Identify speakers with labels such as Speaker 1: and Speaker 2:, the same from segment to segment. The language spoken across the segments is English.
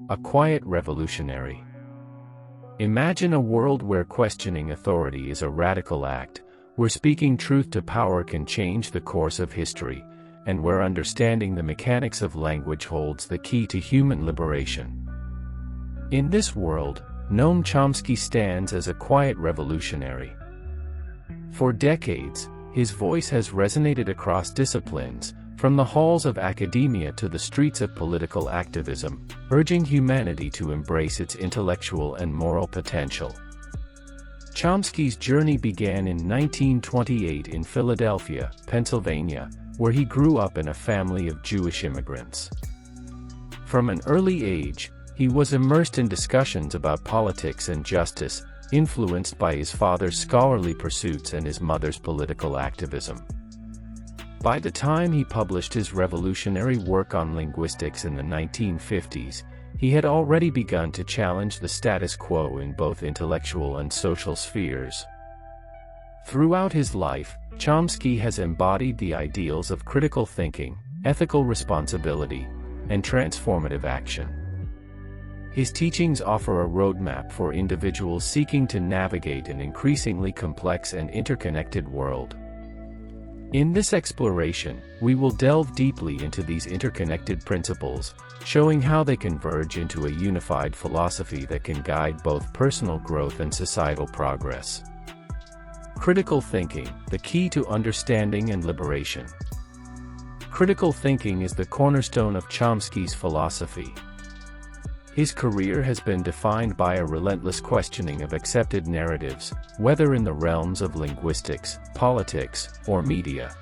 Speaker 1: A quiet revolutionary. Imagine a world where questioning authority is a radical act, where speaking truth to power can change the course of history, and where understanding the mechanics of language holds the key to human liberation. In this world, Noam Chomsky stands as a quiet revolutionary. For decades, his voice has resonated across disciplines, from the halls of academia to the streets of political activism, urging humanity to embrace its intellectual and moral potential. Chomsky's journey began in 1928 in Philadelphia, Pennsylvania, where he grew up in a family of Jewish immigrants. From an early age, he was immersed in discussions about politics and justice, influenced by his father's scholarly pursuits and his mother's political activism. By the time he published his revolutionary work on linguistics in the 1950s, he had already begun to challenge the status quo in both intellectual and social spheres. Throughout his life, Chomsky has embodied the ideals of critical thinking, ethical responsibility, and transformative action. His teachings offer a roadmap for individuals seeking to navigate an increasingly complex and interconnected world. In this exploration, we will delve deeply into these interconnected principles, showing how they converge into a unified philosophy that can guide both personal growth and societal progress. Critical thinking, the key to understanding and liberation. Critical thinking is the cornerstone of Chomsky's philosophy. His career has been defined by a relentless questioning of accepted narratives, whether in the realms of linguistics, politics, or media.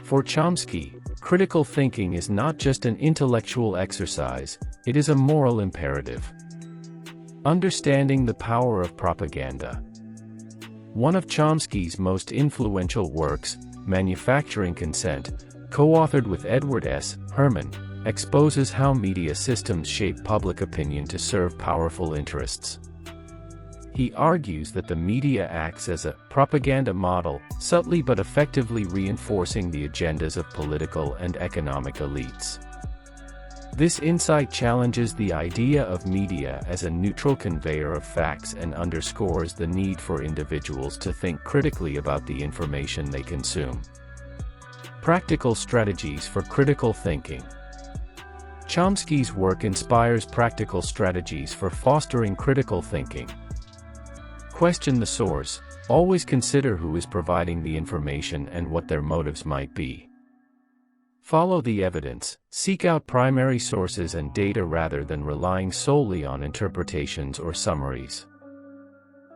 Speaker 1: For Chomsky, critical thinking is not just an intellectual exercise, it is a moral imperative. Understanding the power of propaganda. One of Chomsky's most influential works, Manufacturing Consent, co-authored with Edward S. Herman, exposes how media systems shape public opinion to serve powerful interests. He argues that the media acts as a propaganda model, subtly but effectively reinforcing the agendas of political and economic elites. This insight challenges the idea of media as a neutral conveyor of facts and underscores the need for individuals to think critically about the information they consume. Practical strategies for critical thinking. Chomsky's work inspires practical strategies for fostering critical thinking. Question the source, always consider who is providing the information and what their motives might be. Follow the evidence, seek out primary sources and data rather than relying solely on interpretations or summaries.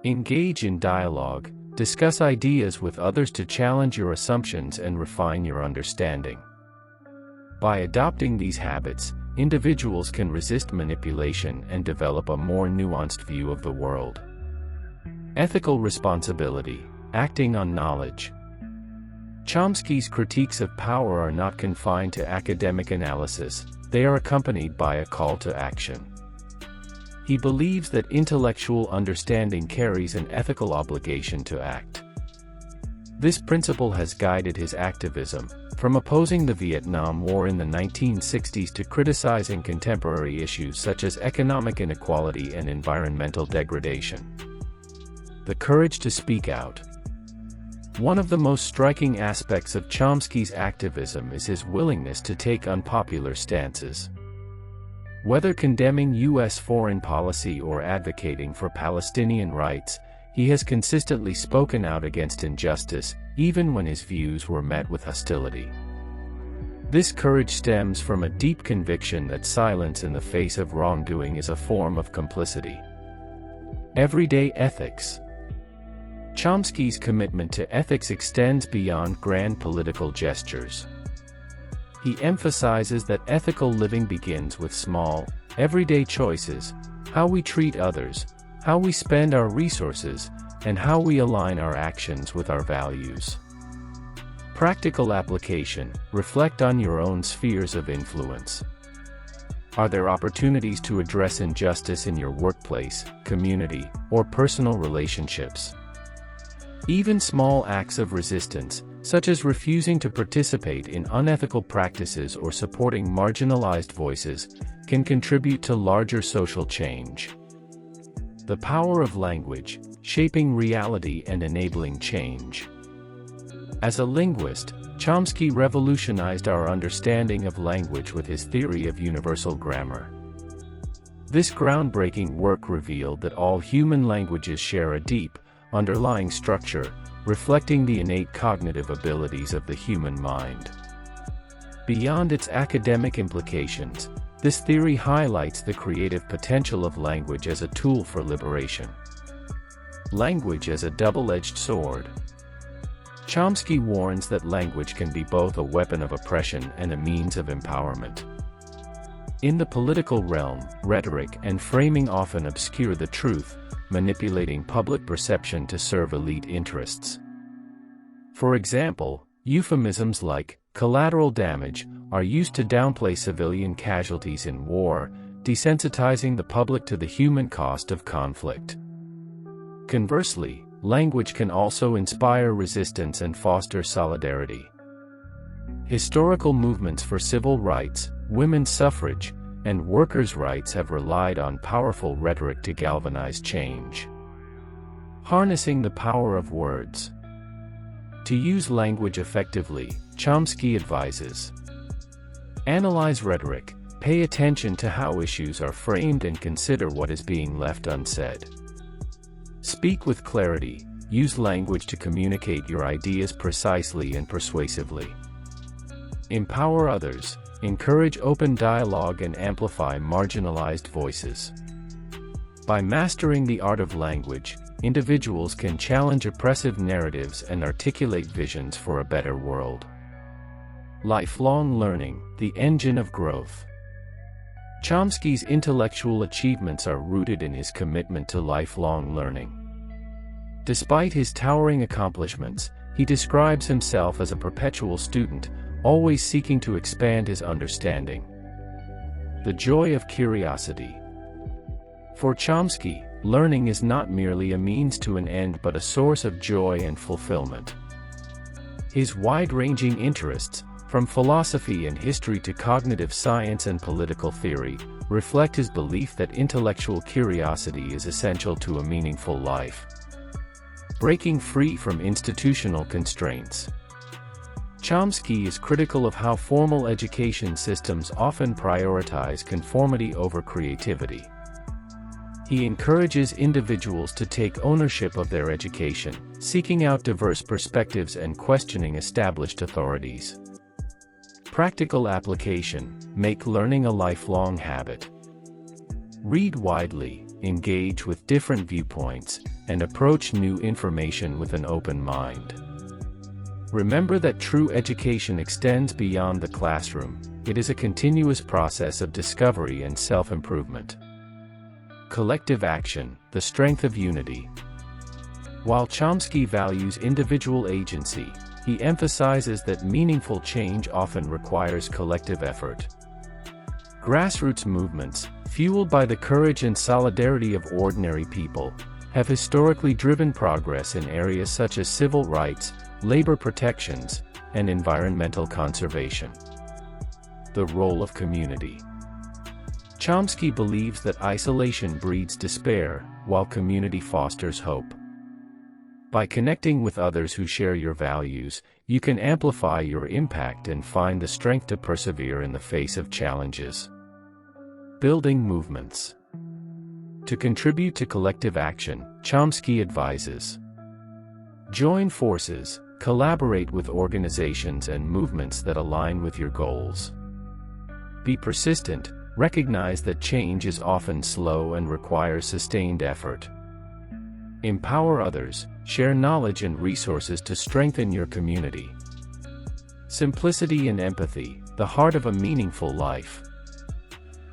Speaker 1: Engage in dialogue, discuss ideas with others to challenge your assumptions and refine your understanding. By adopting these habits, individuals can resist manipulation and develop a more nuanced view of the world. Ethical responsibility, acting on knowledge. Chomsky's critiques of power are not confined to academic analysis, they are accompanied by a call to action. He believes that intellectual understanding carries an ethical obligation to act. This principle has guided his activism, from opposing the Vietnam War in the 1960s to criticizing contemporary issues such as economic inequality and environmental degradation. The courage to speak out. One of the most striking aspects of Chomsky's activism is his willingness to take unpopular stances. Whether condemning U.S. foreign policy or advocating for Palestinian rights, he has consistently spoken out against injustice, even when his views were met with hostility. This courage stems from a deep conviction that silence in the face of wrongdoing is a form of complicity. Everyday ethics. Chomsky's commitment to ethics extends beyond grand political gestures. He emphasizes that ethical living begins with small, everyday choices, how we treat others, how we spend our resources, and how we align our actions with our values. Practical application, reflect on your own spheres of influence. Are there opportunities to address injustice in your workplace, community, or personal relationships? Even small acts of resistance, such as refusing to participate in unethical practices or supporting marginalized voices, can contribute to larger social change. The power of language, shaping reality and enabling change. As a linguist, Chomsky revolutionized our understanding of language with his theory of universal grammar. This groundbreaking work revealed that all human languages share a deep, underlying structure, reflecting the innate cognitive abilities of the human mind. Beyond its academic implications, this theory highlights the creative potential of language as a tool for liberation. Language as a double-edged sword. Chomsky warns that language can be both a weapon of oppression and a means of empowerment. In the political realm, rhetoric and framing often obscure the truth, manipulating public perception to serve elite interests. For example, euphemisms like collateral damage are used to downplay civilian casualties in war, desensitizing the public to the human cost of conflict. Conversely, language can also inspire resistance and foster solidarity. Historical movements for civil rights, women's suffrage, and workers' rights have relied on powerful rhetoric to galvanize change. Harnessing the power of words. To use language effectively, Chomsky advises: analyze rhetoric, pay attention to how issues are framed and consider what is being left unsaid. Speak with clarity, use language to communicate your ideas precisely and persuasively. Empower others, encourage open dialogue and amplify marginalized voices. By mastering the art of language, individuals can challenge oppressive narratives and articulate visions for a better world. Lifelong learning, the engine of growth. Chomsky's intellectual achievements are rooted in his commitment to lifelong learning. Despite his towering accomplishments, he describes himself as a perpetual student, always seeking to expand his understanding. The joy of curiosity. For Chomsky, learning is not merely a means to an end but a source of joy and fulfillment. His wide-ranging interests, from philosophy and history to cognitive science and political theory, reflect his belief that intellectual curiosity is essential to a meaningful life. Breaking free from institutional constraints. Chomsky is critical of how formal education systems often prioritize conformity over creativity. He encourages individuals to take ownership of their education, seeking out diverse perspectives and questioning established authorities. Practical application, make learning a lifelong habit. Read widely, engage with different viewpoints, and approach new information with an open mind. Remember that true education extends beyond the classroom. It is a continuous process of discovery and self-improvement. Collective action, the strength of unity. While Chomsky values individual agency, he emphasizes that meaningful change often requires collective effort. Grassroots movements, fueled by the courage and solidarity of ordinary people, have historically driven progress in areas such as civil rights, labor protections, and environmental conservation. The role of community. Chomsky believes that isolation breeds despair, while community fosters hope. By connecting with others who share your values, you can amplify your impact and find the strength to persevere in the face of challenges. Building movements. To contribute to collective action, Chomsky advises: join forces, collaborate with organizations and movements that align with your goals. Be persistent, recognize that change is often slow and requires sustained effort. Empower others, share knowledge and resources to strengthen your community. Simplicity and empathy, the heart of a meaningful life.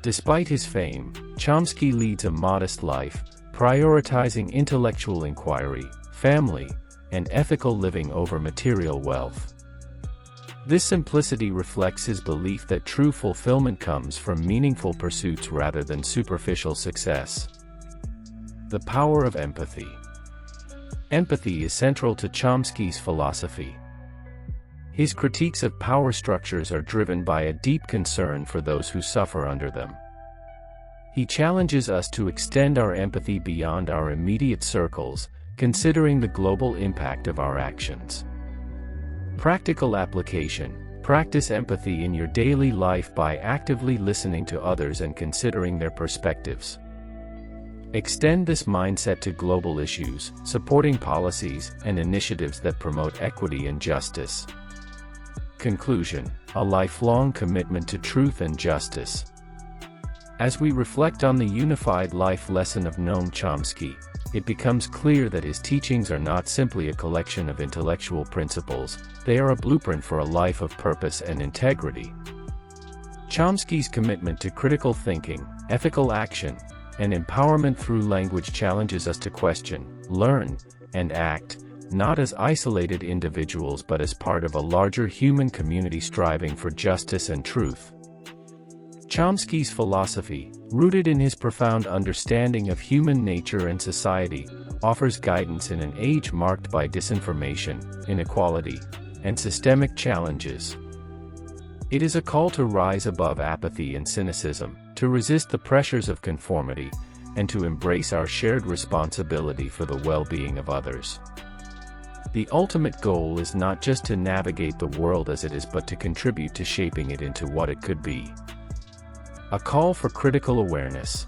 Speaker 1: Despite his fame, Chomsky leads a modest life, prioritizing intellectual inquiry, family, and ethical living over material wealth. This simplicity reflects his belief that true fulfillment comes from meaningful pursuits rather than superficial success. The power of empathy. Empathy is central to Chomsky's philosophy. His critiques of power structures are driven by a deep concern for those who suffer under them. He challenges us to extend our empathy beyond our immediate circles, considering the global impact of our actions. Practical application: practice empathy in your daily life by actively listening to others and considering their perspectives. Extend this mindset to global issues, supporting policies and initiatives that promote equity and justice. Conclusion: a lifelong commitment to truth and justice. As we reflect on the unified life lesson of Noam Chomsky, it becomes clear that his teachings are not simply a collection of intellectual principles, they are a blueprint for a life of purpose and integrity. Chomsky's commitment to critical thinking, ethical action, and empowerment through language challenges us to question, learn, and act, not as isolated individuals but as part of a larger human community striving for justice and truth. Chomsky's philosophy, rooted in his profound understanding of human nature and society, offers guidance in an age marked by disinformation, inequality, and systemic challenges. It is a call to rise above apathy and cynicism, to resist the pressures of conformity, and to embrace our shared responsibility for the well-being of others. The ultimate goal is not just to navigate the world as it is but to contribute to shaping it into what it could be. A call for critical awareness.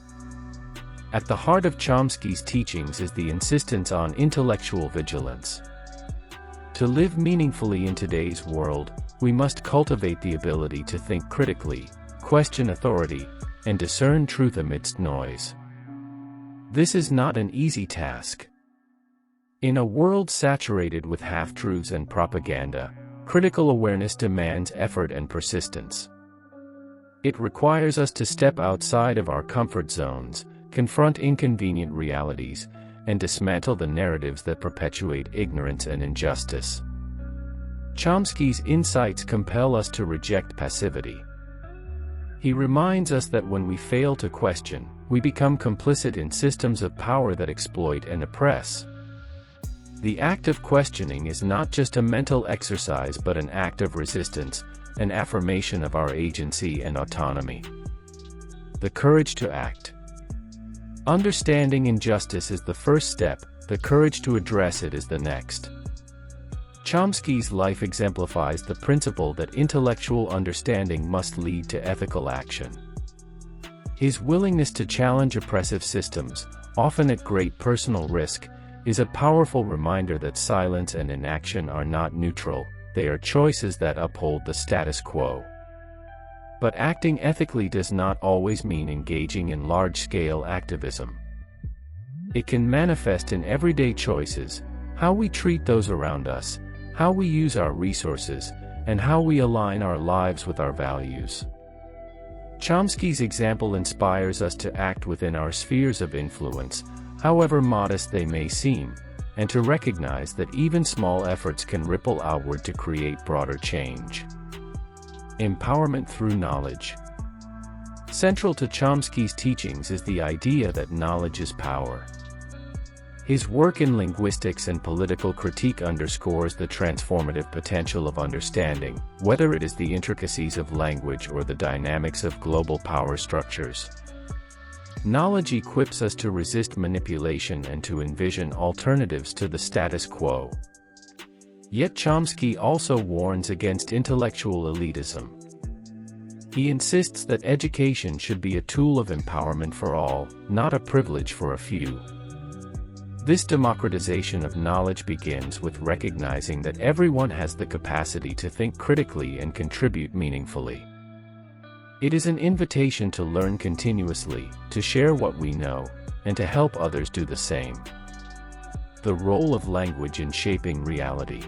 Speaker 1: At the heart of Chomsky's teachings is the insistence on intellectual vigilance. To live meaningfully in today's world, we must cultivate the ability to think critically, question authority, and discern truth amidst noise. This is not an easy task. In a world saturated with half-truths and propaganda, critical awareness demands effort and persistence. It requires us to step outside of our comfort zones, confront inconvenient realities, and dismantle the narratives that perpetuate ignorance and injustice. Chomsky's insights compel us to reject passivity. He reminds us that when we fail to question, we become complicit in systems of power that exploit and oppress. The act of questioning is not just a mental exercise but an act of resistance, an affirmation of our agency and autonomy. The courage to act. Understanding injustice is the first step, the courage to address it is the next. Chomsky's life exemplifies the principle that intellectual understanding must lead to ethical action. His willingness to challenge oppressive systems, often at great personal risk, is a powerful reminder that silence and inaction are not neutral, they are choices that uphold the status quo. But acting ethically does not always mean engaging in large-scale activism. It can manifest in everyday choices, how we treat those around us, how we use our resources, and how we align our lives with our values. Chomsky's example inspires us to act within our spheres of influence, however modest they may seem, and to recognize that even small efforts can ripple outward to create broader change. Empowerment through knowledge. Central to Chomsky's teachings is the idea that knowledge is power. His work in linguistics and political critique underscores the transformative potential of understanding, whether it is the intricacies of language or the dynamics of global power structures. Knowledge equips us to resist manipulation and to envision alternatives to the status quo. Yet Chomsky also warns against intellectual elitism. He insists that education should be a tool of empowerment for all, not a privilege for a few. This democratization of knowledge begins with recognizing that everyone has the capacity to think critically and contribute meaningfully. It is an invitation to learn continuously, to share what we know, and to help others do the same. The role of language in shaping reality.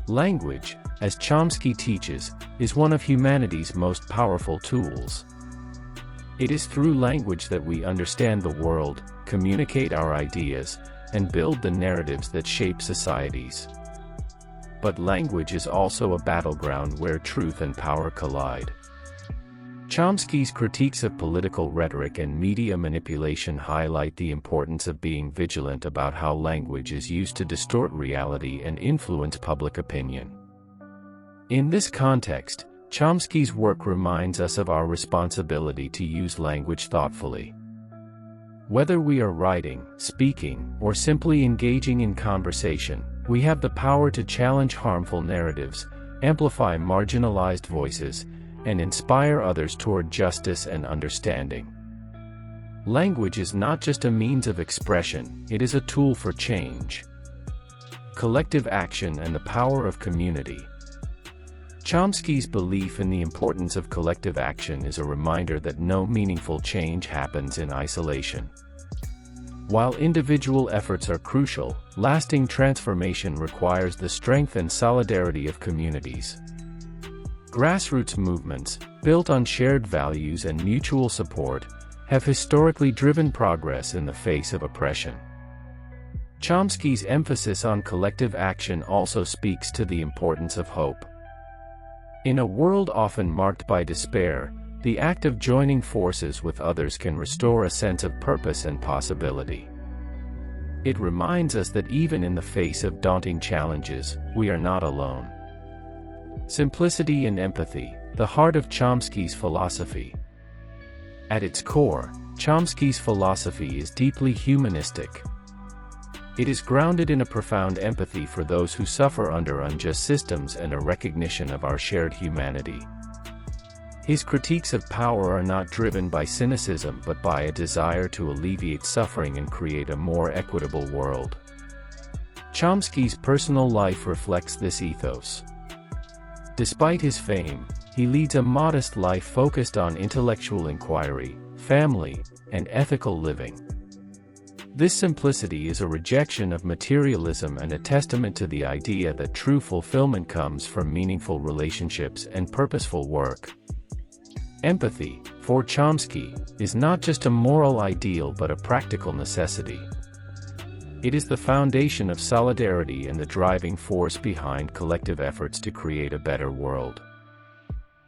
Speaker 1: Language, as Chomsky teaches, is one of humanity's most powerful tools. It is through language that we understand the world, communicate our ideas, and build the narratives that shape societies. But language is also a battleground where truth and power collide. Chomsky's critiques of political rhetoric and media manipulation highlight the importance of being vigilant about how language is used to distort reality and influence public opinion. In this context, Chomsky's work reminds us of our responsibility to use language thoughtfully. Whether we are writing, speaking, or simply engaging in conversation, we have the power to challenge harmful narratives, amplify marginalized voices, and inspire others toward justice and understanding. Language is not just a means of expression, it is a tool for change, collective action, and the power of community. Chomsky's belief in the importance of collective action is a reminder that no meaningful change happens in isolation. While individual efforts are crucial, lasting transformation requires the strength and solidarity of communities. Grassroots movements, built on shared values and mutual support, have historically driven progress in the face of oppression. Chomsky's emphasis on collective action also speaks to the importance of hope. In a world often marked by despair, the act of joining forces with others can restore a sense of purpose and possibility. It reminds us that even in the face of daunting challenges, we are not alone. Simplicity and empathy, the heart of Chomsky's philosophy. At its core, Chomsky's philosophy is deeply humanistic. It is grounded in a profound empathy for those who suffer under unjust systems and a recognition of our shared humanity. His critiques of power are not driven by cynicism but by a desire to alleviate suffering and create a more equitable world. Chomsky's personal life reflects this ethos. Despite his fame, he leads a modest life focused on intellectual inquiry, family, and ethical living. This simplicity is a rejection of materialism and a testament to the idea that true fulfillment comes from meaningful relationships and purposeful work. Empathy, for Chomsky, is not just a moral ideal but a practical necessity. It is the foundation of solidarity and the driving force behind collective efforts to create a better world.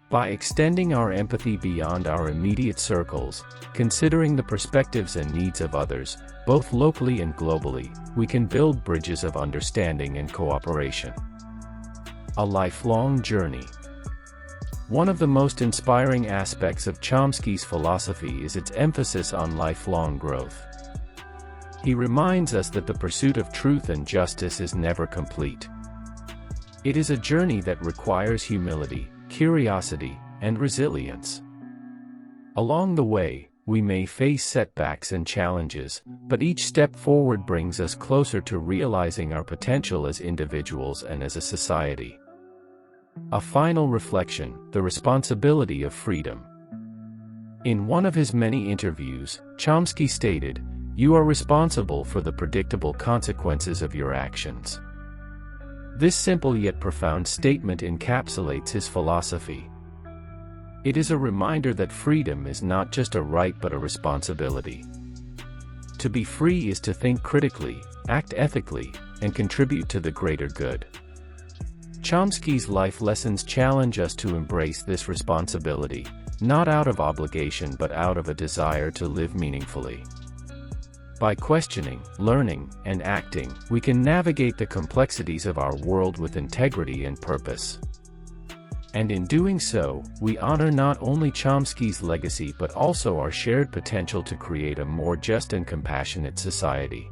Speaker 1: By extending our empathy beyond our immediate circles, considering the perspectives and needs of others, both locally and globally, we can build bridges of understanding and cooperation. A lifelong journey. One of the most inspiring aspects of Chomsky's philosophy is its emphasis on lifelong growth. He reminds us that the pursuit of truth and justice is never complete. It is a journey that requires humility, curiosity, and resilience. Along the way, we may face setbacks and challenges, but each step forward brings us closer to realizing our potential as individuals and as a society. A final reflection: the responsibility of freedom. In one of his many interviews, Chomsky stated, "You are responsible for the predictable consequences of your actions." This simple yet profound statement encapsulates his philosophy. It is a reminder that freedom is not just a right but a responsibility. To be free is to think critically, act ethically, and contribute to the greater good. Chomsky's life lessons challenge us to embrace this responsibility, not out of obligation but out of a desire to live meaningfully. By questioning, learning, and acting, we can navigate the complexities of our world with integrity and purpose. And in doing so, we honor not only Chomsky's legacy but also our shared potential to create a more just and compassionate society.